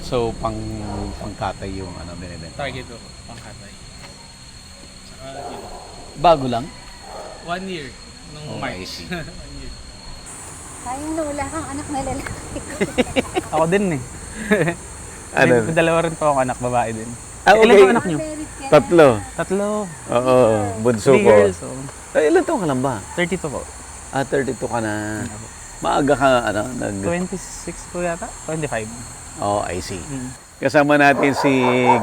So, pangkatay yung binibenta. Target ko po, pangkatay. Tsaka dito. Bago lang? 1 year nung I March. see. 1 year. Sayang na wala kang anak na lalaki. Ako din eh. Ano? May dalawa rin po akong anak, babae din. Ah, Ilan okay. po anak niyo? Married ka na. Tatlo. Tatlo. Oo, bunso 3 ko. girls. So, Ay, ilan taon ka lang ba? 32 po. 32 ka na. Maaga ka, 26 po yata? 25. Oh, I see. Mm. Kasama natin si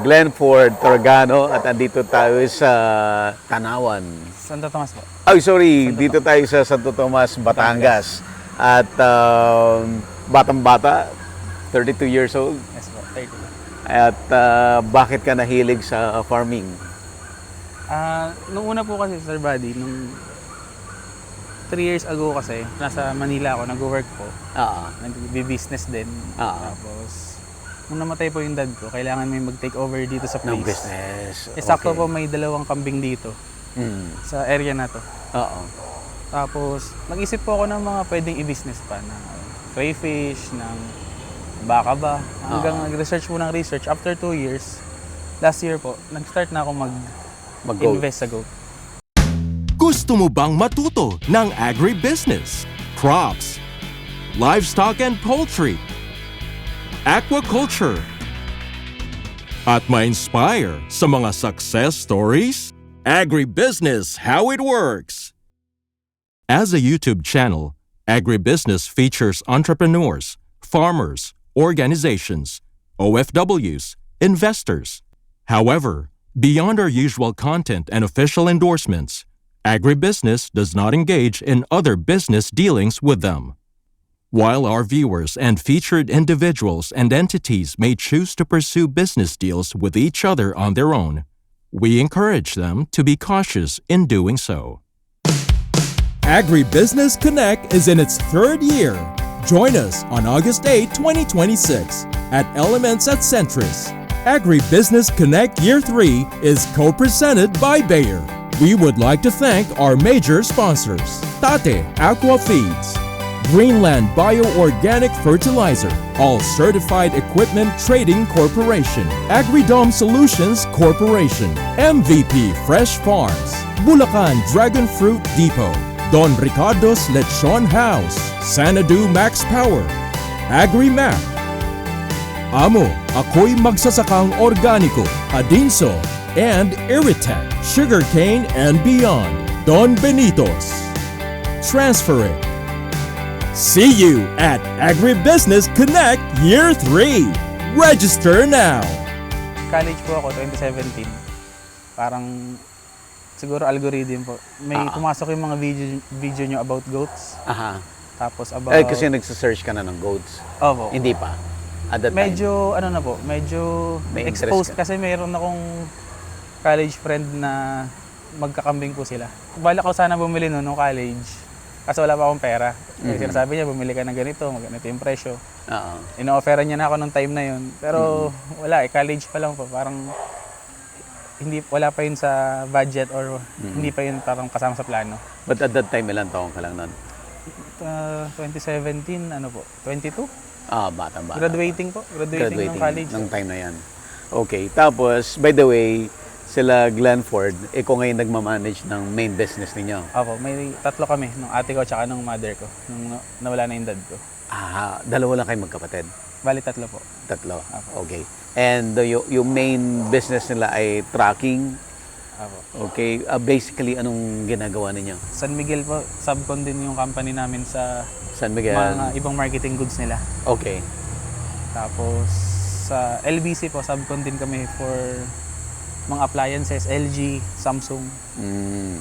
Glenford Torgano at andito tayo sa Tanawan. Santo Tomas po. Ay, sorry, Santo dito tayo sa Santo Tomas, Batangas. At batang-bata, 32 years old. Yes po, 30. At bakit ka nahilig sa farming? Nung una po kasi, Sir Buddy, nung 3 years ago kasi, nasa Manila ako, nag-work po. Ah, Nag-business din. Ah. Tapos, nung namatay po yung dad ko, kailangan may mag-take over dito sa ng place. business. Sakto po may 2 kambing dito, Mm. sa area na to. Oo. Tapos, nag-isip po ako ng mga pwedeng i-business pa na crayfish, ng baka ba. Hanggang nag-research po ng research. After 2 years, last year po, nag-start na ako Mag-go. mag-invest sa goat. Gusto mo bang matuto ng agribusiness, crops, livestock and poultry, aquaculture, at ma-inspire sa mga success stories? Agribusiness, how it works! As a YouTube channel, Agribusiness features entrepreneurs, farmers, organizations, OFWs, investors. However, beyond our usual content and official endorsements, Agribusiness does not engage in other business dealings with them. While our viewers and featured individuals and entities may choose to pursue business deals with each other on their own, we encourage them to be cautious in doing so. Agribusiness Connect is in its 3rd year. Join us on August 8, 2026 at Elements at Centris. Agribusiness Connect Year 3 is co-presented by Bayer. We would like to thank our major sponsors: Tate Aqua Feeds, Greenland Bio-Organic Fertilizer, All Certified Equipment Trading Corporation, Agridome Solutions Corporation, MVP Fresh Farms, Bulacan Dragon Fruit Depot, Don Ricardo's Lechon House, Sanadu Max Power, AgriMap, Amo, Ako'y Magsasakang Organiko, Adinso, and Iritech, Sugarcane and Beyond, Don Benitos. Transfer it. See you at Agribusiness Connect Year 3. Register now. College po ako, 2017. Parang, siguro algorithm po. May pumasok yung mga video nyo about goats. Aha. Tapos about... Ay, kasi nagsasearch ka na ng goats. Opo. Hindi pa. At that time. Medyo, ano na po, medyo May interest exposed ka. kasi mayroon akong college friend na magkakambing po sila. Balak ko sana bumili noon nung college. Kasi wala pa akong pera. Kasi sinasabi niya, bumili ka ng ganito, ganito yung presyo. Oo. Ino-offeran niya na ako nung time na yun. Pero wala college pa lang po. Parang wala pa yun sa budget or hindi pa yun parang kasama sa plano. But at that time, ilang taong ka lang nun? 2017, ano po, 22? Bata-bata. Graduating po. Graduating ng college. Ng time na yan. Okay. Tapos, by the way, sila Glenford, ikaw ngayon nagmamanage ng main business ninyo. Opo, may 3 kami, nung ate ko at nung mother ko, nung nawala na yung dad ko. Dalawa lang kayo magkapatid? Bali 3 po. 3. Apo. Okay. And yung main business nila ay trucking. Opo. Okay. Basically, anong ginagawa ninyo? San Miguel po, subcon din yung company namin sa San Miguel? mga ibang marketing goods nila. Okay. Tapos sa LBC po, subcon din kami for mga appliances, LG, Samsung.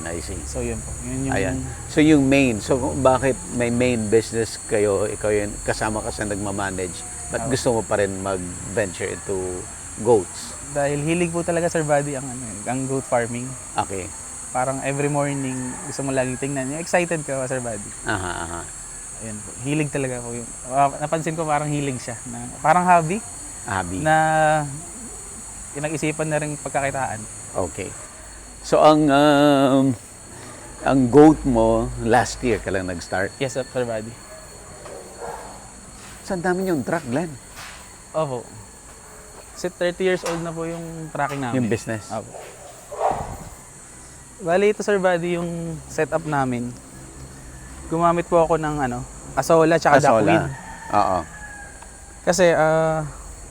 I see. So yun po. Yun yung Ayan. So yung main, so bakit may main business kayo, ikaw yun, kasama ka sa nagmamanage, but gusto mo pa rin mag-venture into goats? dahil hilig po talaga Sir Buddy ang goat farming. Okay. Parang every morning gusto mo laging tingnan. Yung excited ka Sir Buddy. Aha. Ayun po. Hilig talaga po yung napansin ko parang hilig siya na parang hobby Hobby. na pinag-isipan na rin pagkakitaan. Okay. So ang goat mo last year ka lang nag-start. Yes, Sir Buddy. Saan dami yung truck, Glenn? Opo. Kasi 30 years old na po yung tracking namin. Yung business. Opo. Bali ito, Sir Buddy, yung setup namin. Gumamit po ako ng asola tsaka duckweed. Oo. Kasi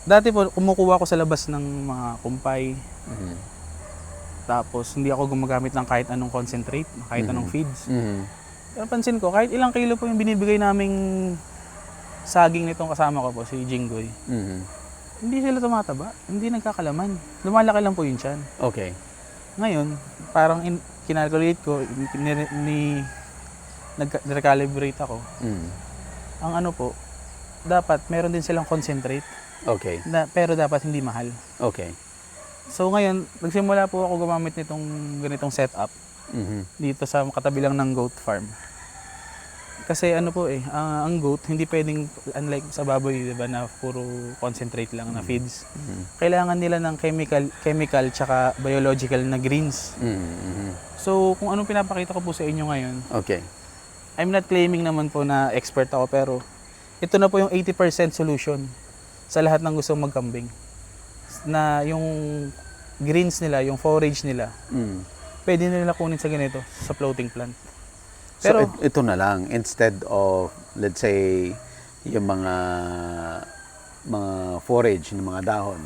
dati po kumukuha ako sa labas ng mga kumpay. Mhm. Tapos hindi ako gumagamit ng kahit anong concentrate, kahit anong feeds. Mhm. Pero pansin ko, kahit ilang kilo po yung binibigay naming saging nitong kasama ko po, si Jinggoy, Mhm. hindi sila tumataba, hindi nagkakalaman. Lumalaki lang po yun tiyan. Okay. Ngayon, parang kinalculate ko, nag-recalibrate ako. Mhm. Ang ano po, dapat meron din silang concentrate, Okay. pero dapat hindi mahal. Okay. So ngayon, nagsimula po ako gumamit nitong ganitong setup Mhm. dito sa katabi lang ng goat farm. Kasi ano po ang goat hindi pwedeng unlike sa baboy, 'di ba, na puro concentrate lang na feeds. Kailangan nila ng chemical tsaka biological na greens. Mhm. So kung anong pinapakita ko po sa inyo ngayon, Okay. I'm not claiming naman po na expert ako, pero ito na po yung 80% solution sa lahat ng gustong magkambing. Na yung greens nila, yung forage nila, Mm. pwede nila kunin sa ganito, sa floating plant. So, Pero ito na lang, instead of, let's say, yung mga forage, ng mga dahon.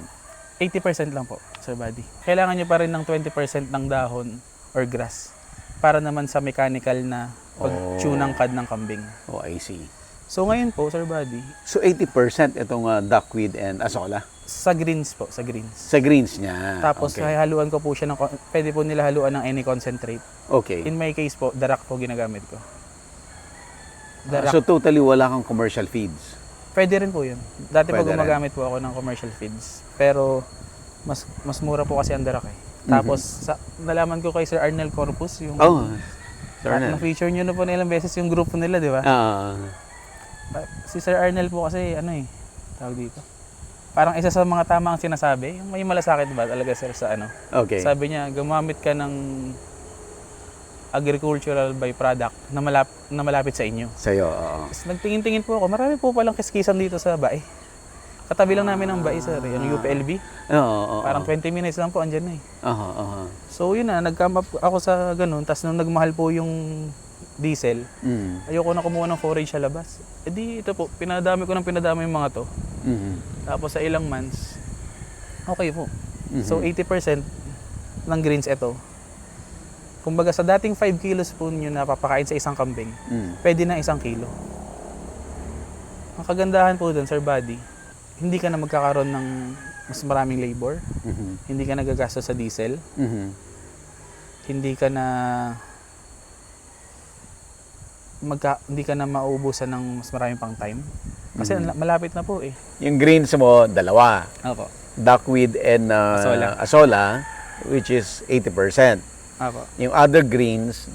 80% lang po, Sir Buddy. Kailangan nyo pa rin ng 20% ng dahon or grass para naman sa mechanical na pag-tune ng cud ng kambing. Oh, I see. So ngayon po, Sir Buddy, So, 80% itong duckweed and asola? sa greens po, sa greens. Sa greens niya. Tapos okay. haluan ko po siya ng, pwede po nila haluan ng any concentrate. Okay. In my case po, darak po ginagamit ko. Darak. So, totally wala kang commercial feeds? Pwede rin po yun. Dati po Pwede rin. gumagamit po ako ng commercial feeds. Pero mas mura po kasi ang darak eh. Tapos nalaman ko kay Sir Arnel Corpus, yung Oh, sorry na. na-feature nyo na po na ilang beses yung grupo nila, di ba? Si Sir Arnel po kasi tawag dito. Parang isa sa mga tamang sinasabi, yung may malasakit ba talaga, sir, sa Okay. Sabi niya, gumamit ka ng agricultural byproduct na malapit sa inyo. Sa'yo, oo. Tapos nagtingin-tingin po ako, marami po palang kiskisan dito sa bae. Katabi lang namin ng bae, sir, yung UPLB. Oo. Parang 20 minutes lang po, andyan na eh. Aha. So yun na, nag-come up ako sa ganun, tapos nung nagmahal po yung diesel, Mm. ayoko na kumuha ng forage sa labas. E di ito po, pinadami ko yung mga to. Mhm. Tapos sa ilang months, okay po. So 80% ng greens ito. Kumbaga sa dating 5 kilos po nyo na papakain sa isang kambing, pwede na 1 kilo. Ang kagandahan po dun, Sir Buddy, hindi ka na magkakaroon ng mas maraming labor, hindi ka nagagastos sa diesel, Mhm. hindi ka na hindi ka na mauubusan ng mas maraming pang time. Kasi malapit na po eh. Yung greens mo, dalawa. Opo. Duckweed and asola, which is 80%. Opo. Yung other greens,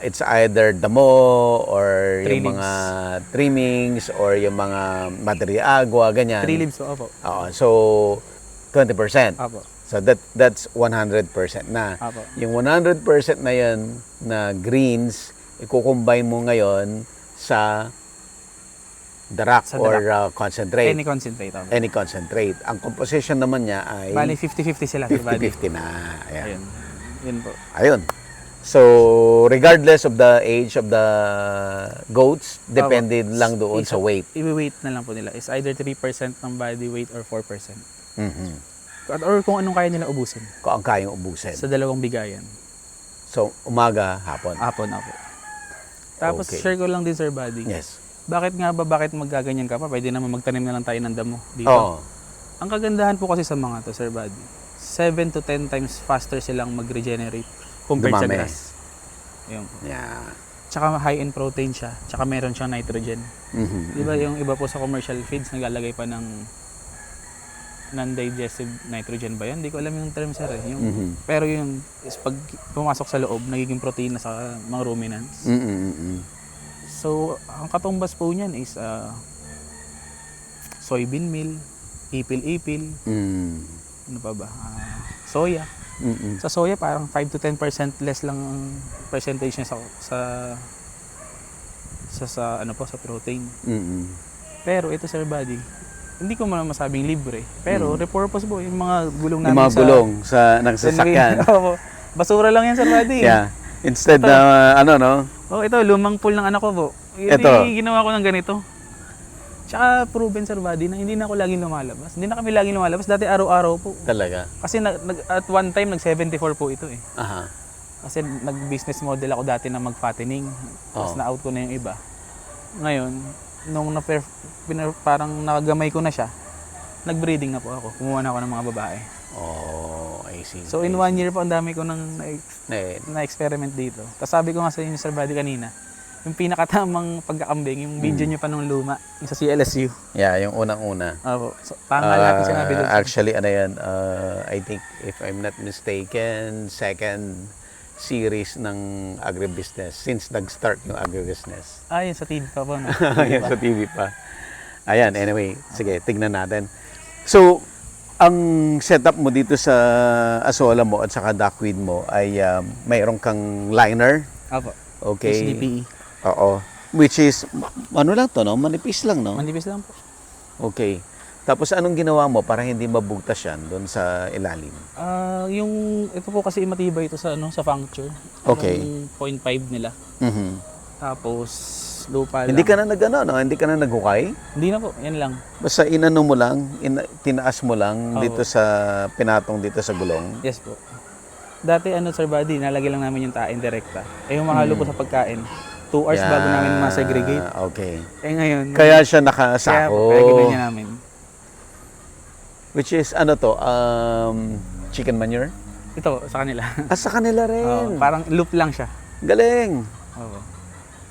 it's either damo or yung Trimmings. mga trimmings or yung mga materia agua, ganyan. 3 leaves po, opo. Oo, so 20%. Opo. So that's 100% na. Opo. Yung 100% na yan na greens, i-combine mo ngayon sa darak Sa or darak. concentrate. Any concentrate, opo. Any concentrate. Ang composition naman niya ay Bali, 50-50 sila, Sir Buddy. 50-50 na. Ayan. Ayun. Yun po. Ayun. So, regardless of the age of the goats, depende lang doon sa weight. I-weight na lang po nila. Is either 3% ng body weight or 4%. Mhm. Or kung anong kaya nila ubusin Kung ang kayang ubusin. sa dalawang bigayan. So, umaga, hapon. Hapon, apo. Tapos, Okay. share ko lang din, Sir Buddy. Yes. Bakit maggaganyan ka pa? Pwede naman magtanim na lang tayo ng damo dito. Oo. Ang kagandahan po kasi sa mga to, Sir Buddy, 7 to 10 times faster silang mag-regenerate compared sa Dumami. grass. Yun po. Yeah. Tsaka high in protein siya. Tsaka meron siyang nitrogen. Mhm. Di ba yung iba po sa commercial feeds naglalagay pa ng non-digestive nitrogen ba yan? Hindi ko alam yung term, sir. Yung, Pero yung is pag pumasok sa loob, nagiging protein na sa mga ruminants. Mhm. So, ang katumbas po niyan is soybean meal, ipil-ipil, ano pa ba? Soya. Mhm. Sa soya, parang 5 to 10% less lang ang percentage niya sa sa protein. Mhm. Pero ito, Sir Buddy, hindi ko man masabing libre. Pero repurpose po, yung mga gulong Yung namin mga gulong sa ng sasakyan. Opo. Basura lang yan, Sir Buddy. Yeah. Instead na ano no? Oh, ito, lumang pool ng anak ko po. Ito. Ginawa ko ng ganito. Tsaka proven, Sir Buddy, na hindi na ako laging lumalabas. Hindi na kami laging lumalabas. Dati araw-araw po. Talaga. Kasi at one time, nag-74 po ito eh. Aha. Kasi nag-business model ako dati na mag-fattening. Tapos Oo. na-out ko na yung iba. Ngayon, nung parang nakagamay ko na siya, nag-breeding na po ako. Kumuha na ako ng mga babae. Oh, I see. So in 1 year po, ang dami ko nang Eh, na-experiment dito. Tapos sabi ko nga sa inyo, Sir Buddy, kanina, yung pinakatamang pagkakambing, yung video nyo pa nung luma, yung sa CLSU. yeah, yung unang-una. Opo. So, tama lahat yung sinabi doon. Actually, ano yan, I think, if I'm not mistaken, second series ng agribusiness since nag-start yung agribusiness. Yun sa TV pa po. No? Yan sa TV pa. Ayan, anyway, sige, tignan natin. So, ang setup mo dito sa Asola mo at saka duckweed mo ay mayroon kang liner. Opo. Okay. HDPE. Oo. Which is, ano lang to, no? Manipis lang, no? Manipis lang po. Okay. Tapos anong ginawa mo para hindi mabugtas yan doon sa ilalim? Ito po kasi matibay ito sa sa puncture. Okay. Yung 0.5 nila. Mhm. Tapos lupa lang. Hindi ka na nag-ano, no? Hindi ka na naghukay? Hindi na po, yan lang. Basta inano mo lang, tinaas mo lang Oo. dito sa pinatong dito sa gulong. Yes po. Dati Sir Buddy, nalagay lang namin yung tae direkta. Yung mahalo po sa pagkain. 2 hours bago namin ma-segregate. Okay. Ngayon, Kaya siya kaya nakasako. po, kaya ganyan namin. Which is, ano to, chicken manure? Ito, sa kanila. Sa kanila rin. Parang loop lang siya. Galing. Oo.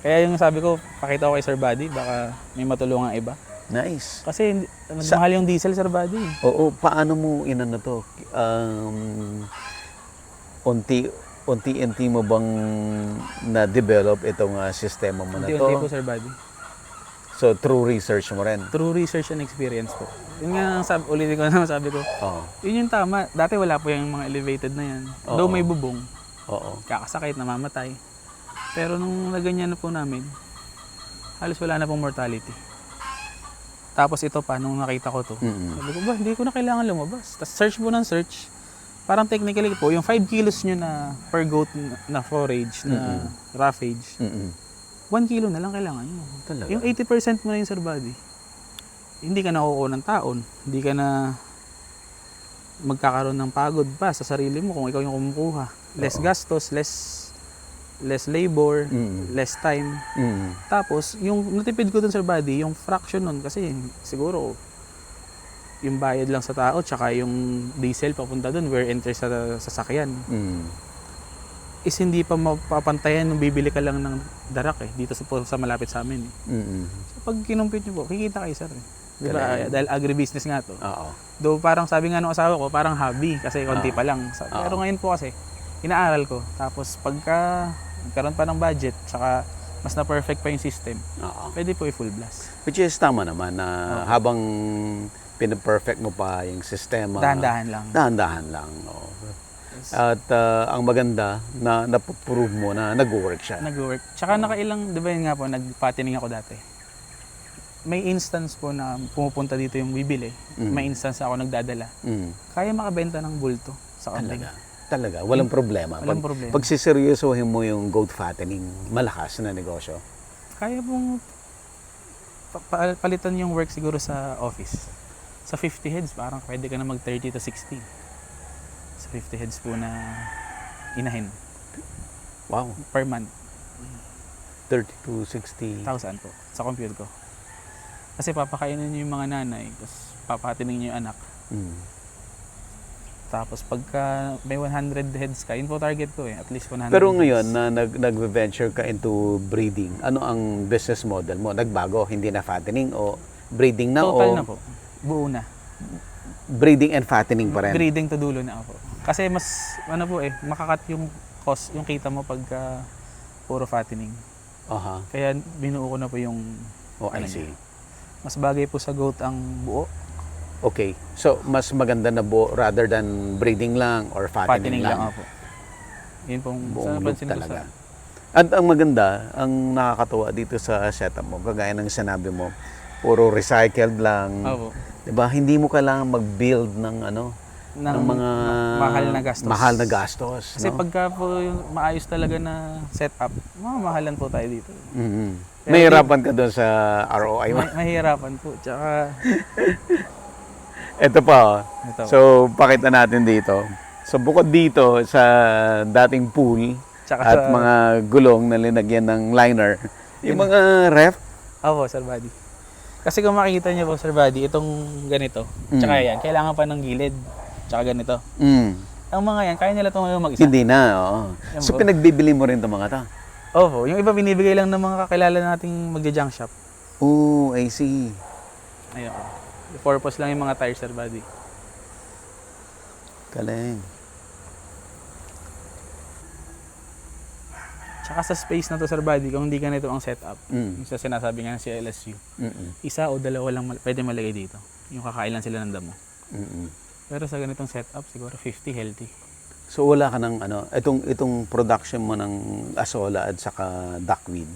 Kaya yung sabi ko, pakita ko kay Sir Buddy, baka may matulungan iba. Nice. Kasi mahal yung diesel, Sir Buddy. Oo, paano mo inano to? Unti-unti mo bang na-develop itong sistema mo na to? Unti-unti po, Sir Buddy. So, through research mo rin? True research and experience po. Yun nga, ulitin ko na sabi ko, Oo. yun yung tama. Dati wala po yung mga elevated na yan. Oo. Though may bubong, Oo. kakasakit, namamatay. Pero nung naganyan na po namin, halos wala na pong mortality. Tapos ito pa, nung nakita ko to, Mm-mm. sabi ko, ba, hindi ko na kailangan lumabas. Tapos search po ng search. Parang technically po, yung 5 kilos nyo na per goat na forage, na roughage, Mm-mm. 1 kilo na lang kailangan nyo. Talaga? Yung 80% mo na yung Sir Buddy, hindi ka nakukuha ng taon. Hindi ka na magkakaroon ng pagod pa sa sarili mo kung ikaw yung kumukuha. Less gastos, less labor, less time. Mm. Tapos, yung natipid ko dun Sir Buddy, yung fraction nun, kasi siguro, yung bayad lang sa tao, tsaka yung diesel papunta dun, wear and tear sa sasakyan, Mm. is hindi pa mapapantayan nung bibili ka lang ng darak dito sa malapit sa amin. Mm. So, pag kinumpit nyo po, kikita kayo sir. Di ba? Galing. Dahil agribusiness nga to. Oo. Though parang sabi nga ng asawa ko, parang hobby kasi konti pa lang. Pero ngayon po kasi, inaaral ko. Tapos pagka nagkaroon pa ng budget, saka mas na-perfect pa yung system, Oo. pwede po i-full blast. Which is tama naman na habang pinaperfect mo pa yung sistema, Dahan-dahan lang. dahan-dahan lang. Oo. At ang maganda na napuprove mo na nag-work siya. Nag-work. Tsaka nakailang, di ba yun nga po, nag-fattening ako dati. May instance po na pumupunta dito yung bibili. May instance na ako nagdadala. Mm. Kaya makabenta ng bulto sa kambing. Talaga, walang problema. Walang problema. Pag siseryosohin mo yung goat fattening, malakas na negosyo. Kaya pong palitan yung work siguro sa office. Sa 50 heads, parang pwede ka na mag 30 to 60. Sa 50 heads po na inahin Wow, per month. 30 to 60. 1,000 po sa compute ko. Kasi papakainin niyo yung mga nanay, tapos papatinin niyo yung anak. Mm. Tapos pagka may 100 heads ka, yun po target ko at least 100 Pero heads. ngayon na nag-venture ka into breeding, ano ang business model mo? Nagbago, hindi na fattening o breeding na Total o na po. Buo na. breeding and fattening pa rin? Breeding to dulo na ako. Kasi mas, makakat yung cost, yung kita mo pagka puro fattening. Aha. Kaya binuo ko na po yung, Oh, I see. mas bagay po sa goat ang buo. Okay. So, mas maganda na buo rather than breeding lang or fattening, Fattening lang. lang ako. Yun pong Buong loop napansin ko talaga. At ang maganda, ang nakakatuwa dito sa setup mo, kagaya ng sinabi mo, puro recycled lang. Opo. Diba? Hindi mo kailangan mag-build ng ng mga mahal na gastos. Mahal na gastos, Kasi no? pagka po yung maayos talaga na setup, mamahalan po tayo dito. Mhm. Pero Mahirapan ka doon sa ROI mo. Mahirapan po. Tsaka, Ito pa, oh. ito. So, pakita natin dito. So, bukod dito sa dating pool Tsaka at mga gulong na linagyan ng liner, yung mga ref, Opo, Sir Buddy. Kasi kung makikita niyo po, Sir Buddy, itong ganito, tsaka yan, kailangan pa ng gilid. Tsaka ganito. Ang mga yan, kaya nila itong mag-isa. Hindi na, oo. Yan So, po. pinagbibili mo rin itong mga to? Opo, yung iba binibigay lang ng mga kakilala nating magja-junk shop. Oh, I see. Ayun. The purpose lang yung mga tires, Sir Buddy. Galing. Tsaka sa space na to, Sir Buddy, kung hindi ganito ang setup, Mm. yung sa sinasabi nga ng CLSU, Mm-mm. isa o dalawa lang pwede malagay dito. Yung kakailan sila ng damo. Mm-mm. Pero sa ganitong setup, siguro 50 healthy. So, wala ka ng itong production mo ng asola at saka duckweed.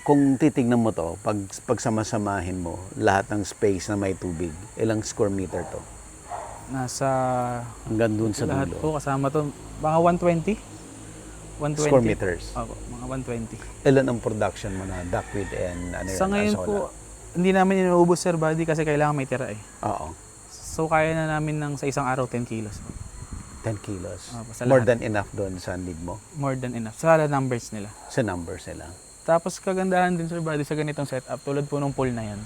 Kung titignan mo to, pag samasamahin mo, lahat ng space na may tubig, ilang square meter to? Nasa Hanggang dun sa lahat dulo. po kasama to, mga 120? 120? Square meters. Opo, mga 120. Ilan ang production mo na duckweed and Sa ngayon asola? po, hindi namin inuubos, Sir Buddy, kasi kailangan may tira eh. Oo. So, kaya na namin ng sa isang araw 10 kilos po. 10 kilos. Opo, sa More lahat. than enough doon sa need mo, More than enough. Sa numbers nila. sa numbers nila. Tapos kagandahan din, Sir Buddy, sa ganitong setup, tulad po ng pool na yan.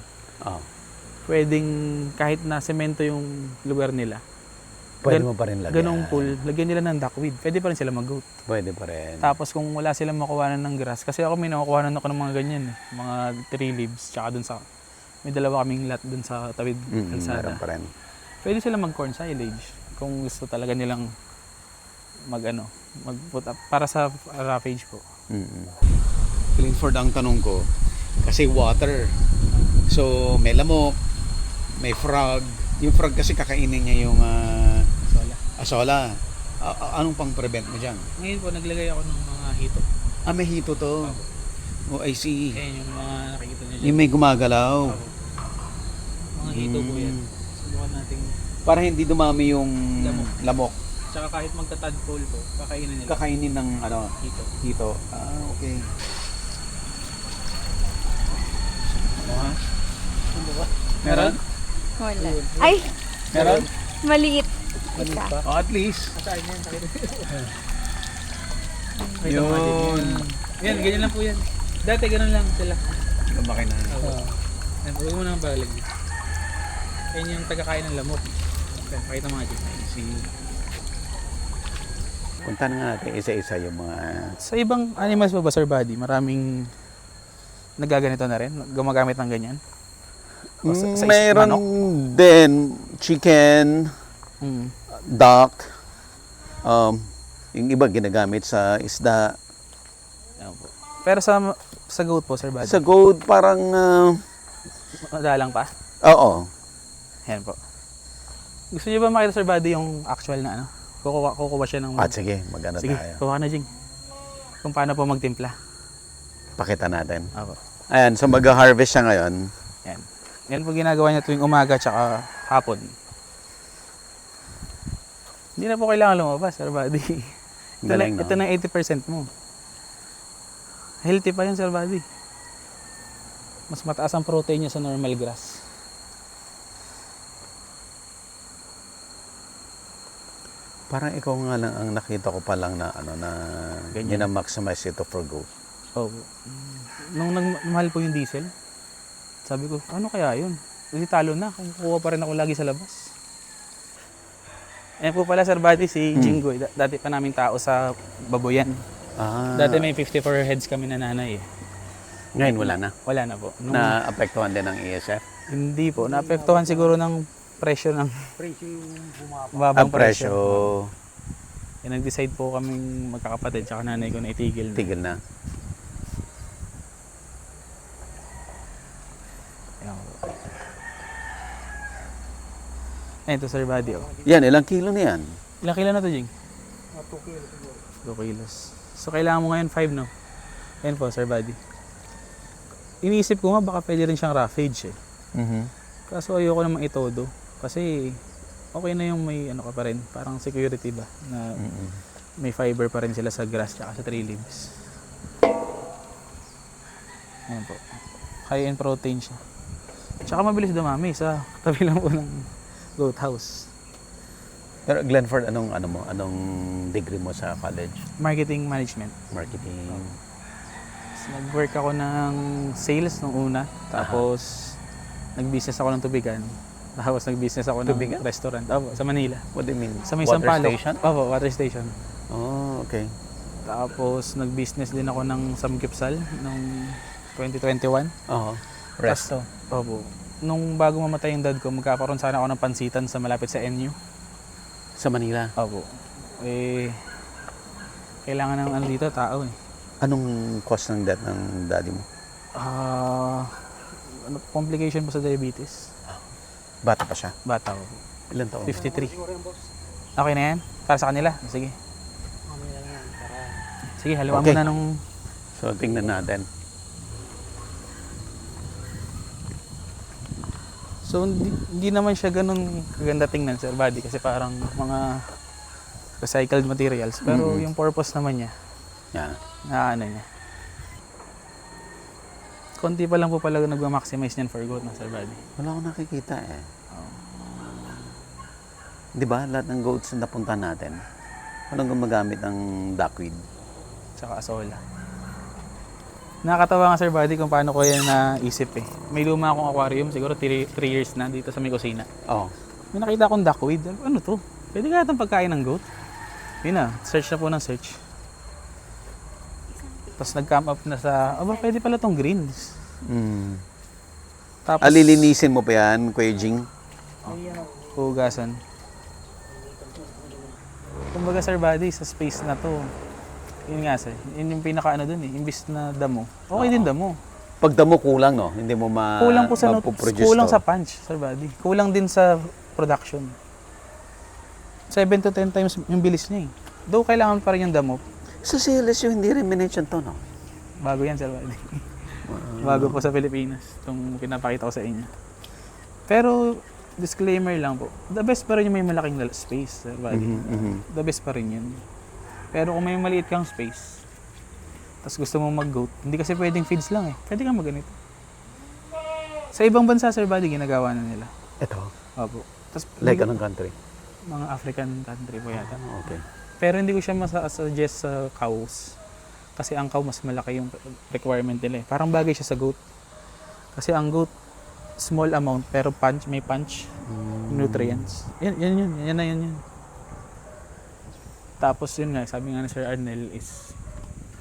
Oo. Pwedeng kahit na semento yung lugar nila, Pwede mo pa rin lagyan. ganong pool, lagyan nila ng duckweed. Pwede pa rin sila mag-goat. Pwede pa rin. Tapos kung wala silang makuhanan ng grass, kasi ako may nakukuhanan ako ng mga ganyan eh, mga tree leaves, tsaka dun sa, may dalawa kaming lot dun sa tawid Meron kalsada. pa rin. Pwede sila mag-corn silage kung gusto talaga nilang mag-put up para sa roughage po. Clifford, ang tanong ko, kasi water. So, may lamok, may frog. Yung frog kasi kakainin niya yung asola. Anong pang-prevent mo dyan? Ngayon po, naglagay ako ng mga hito. May hito to. Oh, I see. Ayan yung mga nakikita niyo dyan. Yung may gumagalaw. Mga hito po yan. Subukan natin. Para hindi dumami yung lamok. Tsaka kahit magta-tadpole po, kakainin nila. Kakainin ng Hito. hito. Okay. Meron? Wala. Ay, Meron? maliit. Isa. Oh, at least. Yun. Yun. Yan, ganyan lang po yan. Dati ganun lang sila. Lumaki na. Yan, huwag mo nang balag. Yan yung tagakain ng lamok. Yan, pakita mga dyan. Punta na nga natin isa-isa yung mga... Sa ibang animals pa ba, Sir Buddy, maraming nagaganito na rin? Gumagamit ng ganyan? O sa Mayroon manok? din chicken, duck, yung iba ginagamit sa isda. Yan po. Pero sa goat po, Sir Buddy, Sa goat parang, madalang pa? oo. Yan po. Gusto niyo ba makita, Sir Buddy, yung actual na ano? Kukuha siya ng... At sige, maganda Sige, tayo. kuha ka na, Jing. Kung paano po magtimpla. Pakita natin. Apo. Ayan, so mag-harvest siya ngayon. Yan. Yan po ginagawa niya tuwing umaga tsaka hapon. Hindi na po kailangan lumabas, Sir Buddy. Galing, no? Ito na 80% mo. Healthy pa yan, Sir Buddy. Mas mataas ang protein niya sa normal grass. Parang ikaw nga lang ang nakita ko pa lang na Ganyan. gina-maximize ito for goat. Oh. Nung nagmahal po yung diesel, sabi ko, ano kaya yun? Kasi talo na, kung kukuha pa rin ako lagi sa labas. Ayan po pala, Sir Buddy, si Jinggoy. Dati pa naming tao sa baboyan. Dati may 54 heads kami na nanay eh. Ngayon wala na. Wala na po. Na-apektuhan din ng ESF. Hindi po. Naapektuhan siguro ng presyo ng... Ang Mababang presyo, Nag-decide po kaming magkakapatid tsaka nanay ko na itigil na. tigil na. Ayan po. Ayan ito, Sir Buddy. Oh. Yan, ilang kilo na yan? Ilang kilo na to, Jing? 2 kilos. 2 kilos. So, kailangan mo ngayon 5, no? Ayan po, Sir Buddy. Iniisip ko nga, baka pwede rin siyang roughage eh. Kaso ayoko namang itodo. Kasi okay na yung may ano ka pa rin. Parang security ba? Na may fiber pa rin sila sa grass tsaka sa tree leaves. Ayan po. High in protein siya. Tsaka mabilis dumami sa tabi lang po ng goat house. Pero Glenford, anong degree mo sa college? Marketing management. Marketing. So, nag-work ako ng sales nung una. Tapos nag-business ako ng tubigan. Tapos nag-business ako ng Tubigan? restaurant. Opo, sa Manila. What do you mean? Sa may Water Sampaloc. station? Opo, water station. Oh, okay. Tapos nag-business din ako ng Samgyeopsal noong 2021. Oo. Resto. Opo. Nung bago mamatay yung dad ko, magkakaroon sana ako ng pansitan sa malapit sa NU. Sa Manila. Opo. Kailangan ng dito, tao eh. Anong cause ng death ng daddy mo? Complication po sa diabetes. Bata pa siya. Bata ko. Ilan taon? 53. Okay na yan? Para sa kanila? Sige. Sige, haluan Okay. mo na nung... So, tingnan natin. So, hindi naman siya ganun kaganda tingnan, sir, body. Kasi parang mga recycled materials. Pero yung purpose naman niya, Yan. na ano niya. Konti pa lang po pala nagma-maximize niyan for goat na, sir, body. Wala akong nakikita eh. Di ba? Lahat ng goats na napunta natin, walang gumagamit ng duckweed. Tsaka asola. Nakakatawa nga, sir, body, kung paano ko yan naisip eh. May luma akong aquarium, siguro 3 years na dito sa may kusina. Oo. May nakita akong duckweed. Ano to? Pwede kaya itong pagkain ng goat? Yun na, search na po ng search. Tapos nag-come up na sa, pwede pala itong greens. Tapos, Alilinisin mo pa yan, Kuya Jing? hugasan. Kumbaga, sir, body, sa space na to, yun nga, sir, yun yung pinaka-ano dun eh, imbis na damo. Okay din damo. Pag damo kulang, no? Hindi mo Kulang po sa mapuproduce kulang to. sa punch, sir, body. Kulang din sa production. 7 to 10 times yung bilis niya eh. Though kailangan pa rin yung damo, Sa CLSU, hindi rin minention to, no? bago yan, sir, body. Bago po sa Pilipinas, itong pinapakita ko sa inyo. Pero, disclaimer lang po, the best pa rin yung may malaking space, sir, body. The best pa rin yun. Pero kung may maliit kang space, tapos gusto mo mag-goat, hindi kasi pwedeng feeds lang eh. Pwede kang mag-ganito. Sa ibang bansa, sir, body, ginagawa na nila. Ito. Opo. Tapos, Like anong country? mga African country po yata. Okay. Pero hindi ko siya suggest sa cows. Kasi ang cow, mas malaki yung requirement nila eh. Parang bagay siya sa goat. Kasi ang goat, small amount, pero may punch, nutrients. Yan na yun. Tapos yun nga, sabi nga ni Sir Arnel is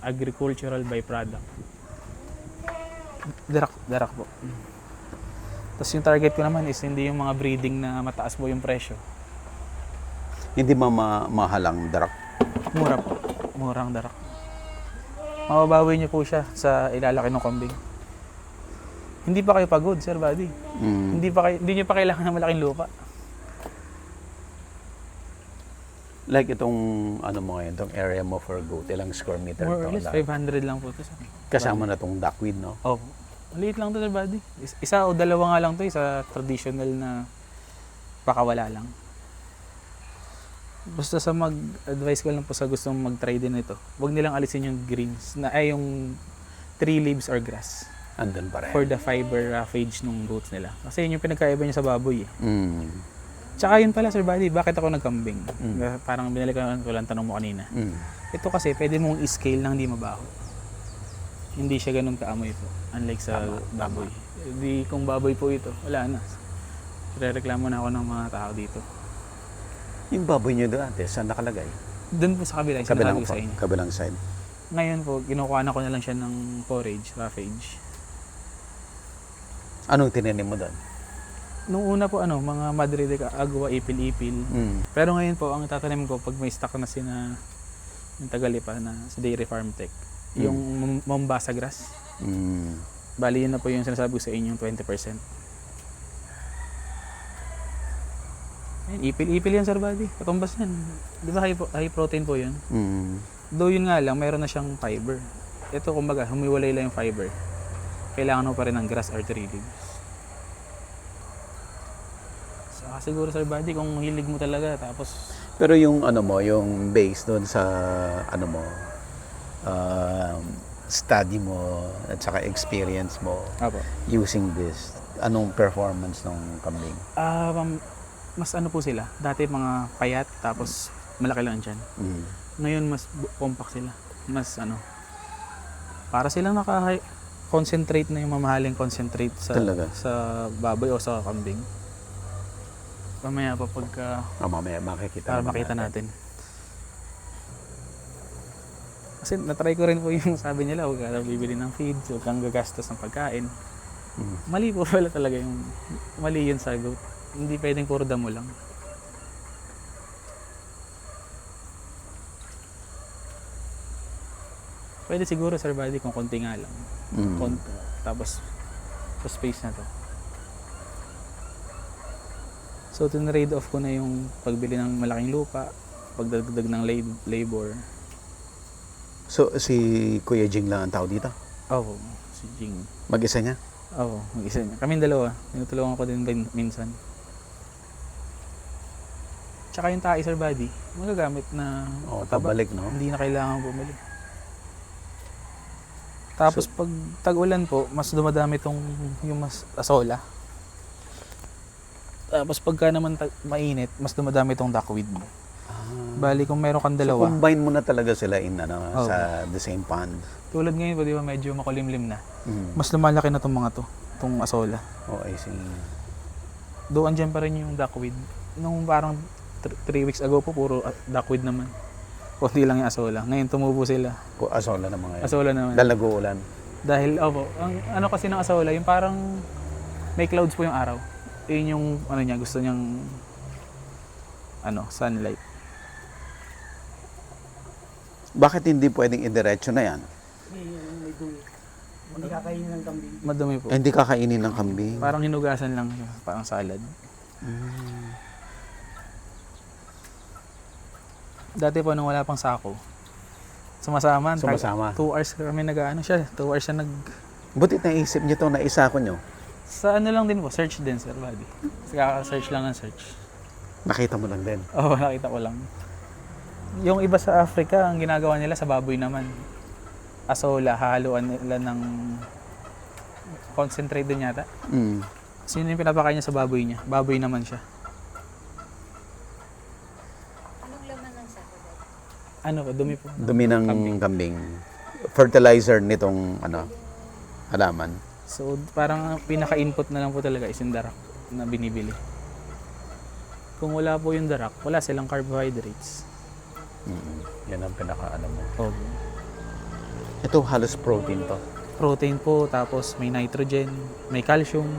agricultural byproduct. Darak po. Tapos yung target ko naman is hindi yung mga breeding na mataas po yung presyo. Hindi mahalang darak. Mura po. Murang darak. Mababawi niyo po siya sa ilalaki ng kambing. Hindi pa kayo pagod, sir, buddy. Hindi niyo pa kailangan ng malaking lupa. Like itong, ano mo ngayon, itong area mo for goat, ilang square meter? More or to less, lang? 500 lang po ito, sir. Kasama na itong duckweed, no? Oh, maliit lang to, sir, buddy. Isa o dalawa nga lang to, sa traditional na pakawala lang. Basta sa mag-advise ko lang po sa gustong mag-try din ito, huwag nilang alisin yung greens, yung tree leaves or grass. Andun pa rin. For the fiber roughage ng goats nila. Kasi yun yung pinagkaiba niya sa baboy eh. Mm. Tsaka yun pala, sir, buddy, bakit ako nagkambing? Parang binalikan ko lang tanong mo kanina. Ito kasi, pwede mong i-scale ng hindi mabaho. Hindi siya ganun kaamoy po. Unlike sa baboy. Di, kung baboy po ito, wala na. Rereklamo na ako ng mga tao dito. Yung baboy nyo doon, ate, saan nakalagay? Doon po sa kabila, sinasabi ko sa inyo. Kabilang side. Ngayon po, kinukuha na ko na lang siya ng forage, roughage. Anong tinanim mo doon? Nung una po, mga Madre de Agua, ipil-ipil. Pero ngayon po, ang tatanim ko, pag may stock na yung Tagalipa na sa Dairy Farm Tech, yung Mombasa grass. Bali, yun na po yung sinasabi ko sa inyo, yung 20%. Ayan, ipil-ipil yan, sir, buddy. Katumbas yan. Di ba high protein po yun? Though yun nga lang, mayroon na siyang fiber. Ito, kumbaga, humiwalay lang yung fiber. Kailangan mo pa rin ng grass or tree leaves. Saka siguro Sir Buddy, kung hilig mo talaga, tapos Pero yung ano mo, yung base doon sa ano mo, study mo at saka experience mo Apo. using this, anong performance ng kambing? Mas ano po sila, dati mga payat, tapos malaki lang dyan. Mm. Ngayon mas compact sila. Mas ano, para silang concentrate na yung mamahaling concentrate sa Talaga? sa baboy o sa kambing. Mamaya pa pagka Mamaya makikita para naman makita natin. Kasi natry ko rin po yung sabi nila, huwag ka bibili ng feeds, huwag kang gagastos ng pagkain. Mali po pala talaga yung, mali yun sa goat. Hindi pwedeng puro damo lang. Pwede siguro Sir Buddy kung konti nga lang. Mm. Tapos sa space na to. So tinrade off ko na yung pagbili ng malaking lupa, pagdagdag ng labor. So, si Kuya Jing lang ang tao dito? Oh, si Jing. Mag-isa niya? Oo, mag-isa niya. Kaming dalawa. Tinutulungan ko din minsan. Tsaka yung tae Sir Buddy, magagamit na pataba. Pabalik, no? Hindi na kailangan bumalik. Tapos pag tag-ulan po, mas dumadami yung mas asola. Tapos pagka naman mainit, mas dumadami itong duckweed. Bali kung meron kang So, dalawa. combine mo na talaga sila in ano, Oo. sa the same pond. Tulad ngayon po, di ba medyo makulimlim na. Mm. Mas lumalaki na itong mga to, itong asola. Oh, I see. Doon andyan pa rin yung duckweed. Nung parang 3 weeks ago po, puro duckweed naman. Kunti lang yung asola. Ngayon tumubo sila. Asola na mga yun. Asola naman. Dahil nag-uulan. Dahil, opo, ang ano kasi ng asola, yung parang may clouds po yung araw. Yun yung ano niya, gusto niyang sunlight. Bakit hindi pwedeng idiretso na yan? Hindi kakainin ng kambing. Madumi po. Hindi kakainin ng kambing. Parang hinugasan lang siya, parang salad. Dati po nung wala pang sako, sumasama. 2 hours kami siya. 2 hours siya Butit naisip niyo itong naisa ko nyo. sa ano lang din po, search din Sir Buddy. Kaka-search lang ng search. Nakita mo lang din. Oo, nakita ko lang. Yung iba sa Africa, ang ginagawa nila sa baboy naman. Asola, hahaluan nila ng concentrate din yata. Mm. Sino yung pinapakain niya sa baboy niya? Baboy naman siya. Anong laman ng sako? Ano po, dumi po. Dumi ng kambing. Fertilizer nitong halaman. So, parang pinaka-input na lang po talaga is yung darak na binibili. Kung wala po yung darak, wala silang carbohydrates. Yan ang pinaka mo. Oh. Ito halos protein to. Protein po, tapos may nitrogen, may calcium,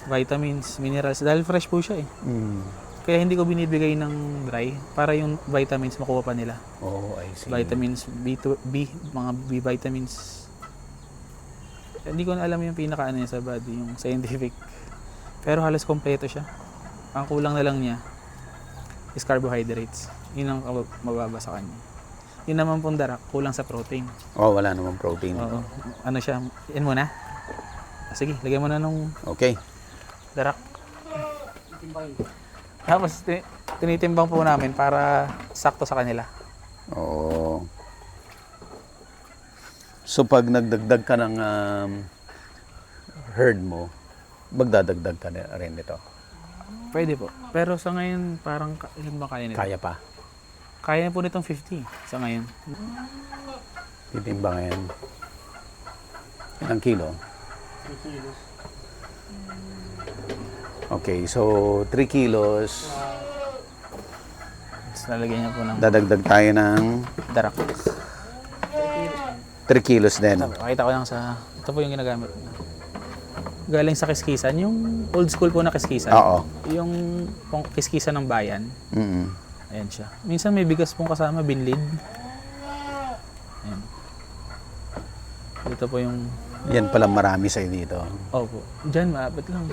vitamins, minerals. Dahil fresh po siya eh. Mm. Kaya hindi ko binibigay ng dry para yung vitamins makuha pa nila. Oh, I see. Vitamins B, mga B vitamins. Hindi ko na alam yung pinaka-ano niya sa body, yung scientific. Pero halos kompleto siya. Ang kulang na lang niya is carbohydrates. Yun ang mababa sa kanya. Yun naman pong darak, kulang sa protein. Oh, wala namang protein. Oo. Ano siya, yan muna. Sige, lagyan mo na nung Okay. darak. Tapos tinitimbang po namin para sakto sa kanila. Oo. So pag nagdagdag ka ng herd mo, magdadagdag ka na rin nito. Pwede po. Pero sa ngayon, parang ilan ba kaya nito? Kaya pa. Kaya po nitong 50 sa ngayon. Titimbangan. Ilang kilo? 3 kilos. Okay, so 3 kilos. Tapos lalagyan niya po ng Dadagdag tayo ng darak. 3 kilos din. Pakita ko lang sa... Ito po yung ginagamit. Galing sa kiskisan. Yung old school po na kiskisan. Oo. Yung kiskisan ng bayan. Mm-mm. Ayan siya. Minsan may bigas pong kasama, binlid. Ayan. Ito po yung... Yan pala marami sa'yo dito. Opo. Diyan, maabot lang.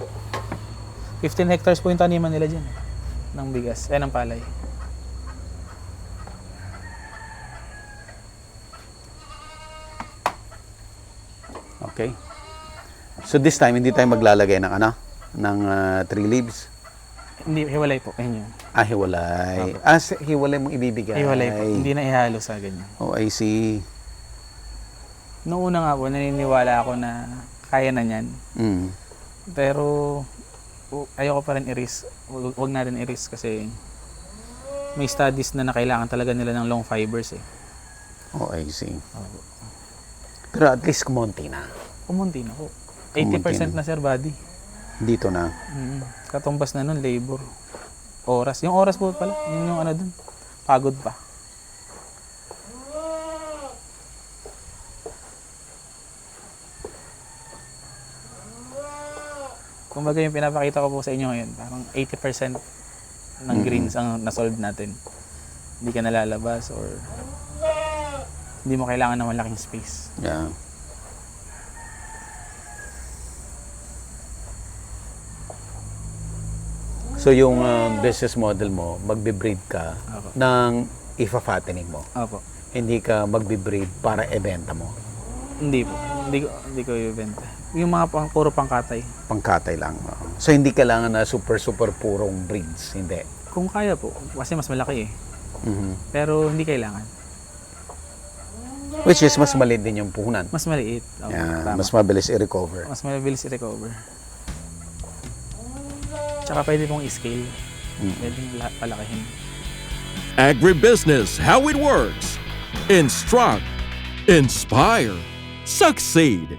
15 hectares po yung taniman nila dyan. Ng bigas. Ng palay. Okay. So this time, hindi tayo maglalagay ng ng 3 leaves. Hindi, hiwalay po. Ayun yun. Hiwalay. Hiwalay mong ibibigay. Hiwalay po. Hindi na ihalo sa ganyan. Oh, I see. Noong una nga po, naniniwala ako na kaya na niyan. Mm. Pero ayoko pa rin i-risk. Huwag natin i-risk kasi may studies na kailangan talaga nila ng long fibers eh. Oh, I see. Pero at least kumonti na. Kumunti na po. Kumunti 80% na sir body. Dito na. Katumbas na nun, labor. Oras. Yung oras po pala, yun yung ano dun. Pagod pa. Kumbaga yung pinapakita ko po sa inyo ngayon, parang 80% ng greens ang nasolve natin. Hindi ka nalalabas or hindi mo kailangan ng malaking space. Yeah. So yung business model mo, magbe-breed ka Opo. ng ifa-fattening mo. Opo. Hindi ka magbe-breed para ibenta mo. Hindi po. Hindi ko ibenta. Yung mga puro pangkatay. Pangkatay lang. Oo. So hindi kailangan na super purong breeds. Hindi. Kung kaya po, kasi mas malaki eh. Mhm. Pero hindi kailangan. Which is mas maliit din yung puhunan. Mas maliit. Oo, Yeah, tama. mas mabilis i-recover. Mas mabilis i-recover. Tsaka pwede pong i-scale. Pwedeng palakihin. Agribusiness, how it works. Instruct, inspire, succeed.